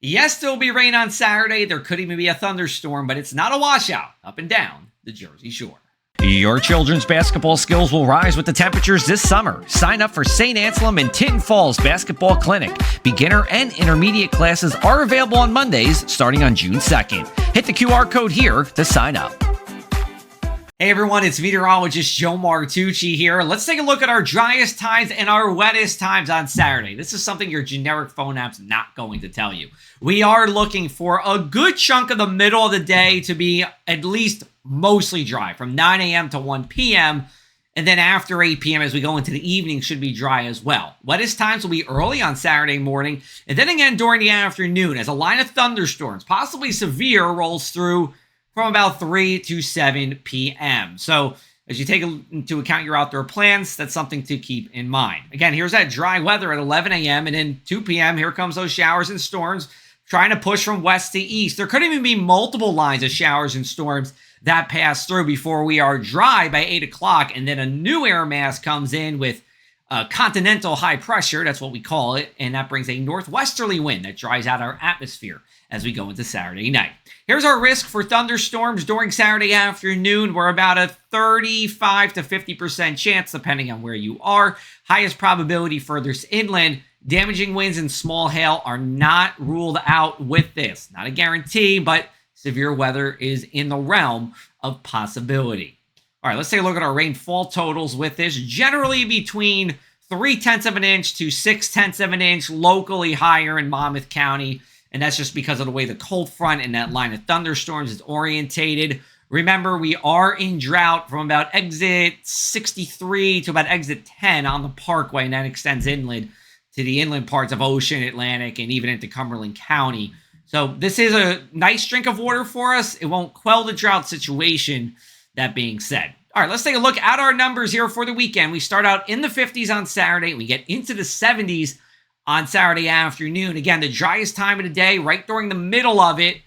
Yes, there will be rain on Saturday. There could even be a thunderstorm, but it's not a washout up and down the Jersey Shore. Your children's basketball skills will rise with the temperatures this summer. Sign up for St. Anselm and Tinton Falls Basketball Clinic. Beginner and intermediate classes are available on Mondays starting on June 2nd. Hit the QR code here to sign up. Hey everyone, it's meteorologist Joe Martucci here. Let's take a look at our driest times and our wettest times on Saturday. This is something your generic phone app's not going to tell you. We are looking for a good chunk of the middle of the day to be at least mostly dry from 9 a.m. to 1 p.m. And then after 8 p.m. as we go into the evening should be dry as well. Wettest times will be early on Saturday morning and then again during the afternoon as a line of thunderstorms, possibly severe, rolls through from about 3 to 7 p.m. So as you take into account your outdoor plans, that's something to keep in mind. Again, here's that dry weather at 11 a.m. and then 2 p.m. Here comes those showers and storms trying to push from west to east. There could even be multiple lines of showers and storms that pass through before we are dry by 8 o'clock. And then a new air mass comes in with continental high pressure. That's what we call it. And that brings a northwesterly wind that dries out our atmosphere as we go into Saturday night. Here's our risk for thunderstorms during Saturday afternoon. We're about a 35 to 50% chance, depending on where you are. Highest probability furthest inland. Damaging winds and small hail are not ruled out with this. Not a guarantee, but severe weather is in the realm of possibility. All right, let's take a look at our rainfall totals with this. Generally between 0.3 of an inch to 0.6 of an inch, locally higher in Monmouth County. And that's just because of the way the cold front and that line of thunderstorms is orientated. Remember, we are in drought from about exit 63 to about exit 10 on the Parkway, and that extends inland to the inland parts of Ocean, Atlantic, and even into Cumberland County. So this is a nice drink of water for us. It won't quell the drought situation, that being said. All right, let's take a look at our numbers here for the weekend. We start out in the 50s on Saturday. We get into the 70s on Saturday afternoon. Again, the driest time of the day, right during the middle of it.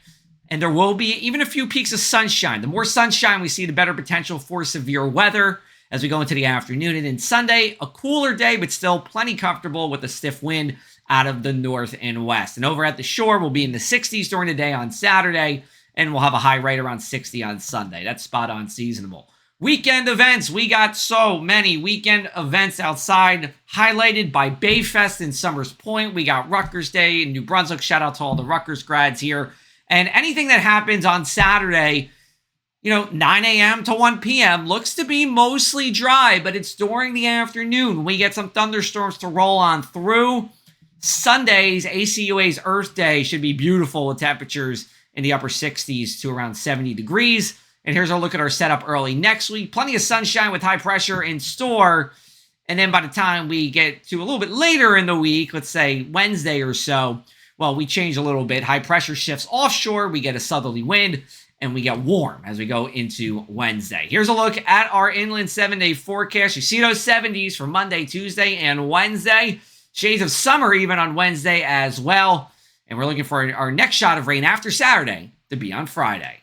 And there will be even a few peaks of sunshine. The more sunshine we see, the better potential for severe weather as we go into the afternoon. And then Sunday, a cooler day, but still plenty comfortable with a stiff wind out of the north and west. And over at the shore, we'll be in the 60s during the day on Saturday, and we'll have a high right around 60 on Sunday. That's spot on seasonable. Weekend events. We got so many weekend events outside, highlighted by Bayfest in Summers Point. We got Rutgers Day in New Brunswick. Shout out to all the Rutgers grads here. And anything that happens on Saturday, 9 a.m. to 1 p.m. looks to be mostly dry, but it's during the afternoon. We get some thunderstorms to roll on through. Sunday's ACUA's Earth Day should be beautiful with temperatures in the upper 60s to around 70 degrees. And here's a look at our setup early next week. Plenty of sunshine with high pressure in store. And then by the time we get to a little bit later in the week, let's say Wednesday or so, well, we change a little bit. High pressure shifts offshore. We get a southerly wind and we get warm as we go into Wednesday. Here's a look at our inland 7-day forecast. You see those 70s for Monday, Tuesday, and Wednesday. Shades of summer even on Wednesday as well. And we're looking for our next shot of rain after Saturday to be on Friday.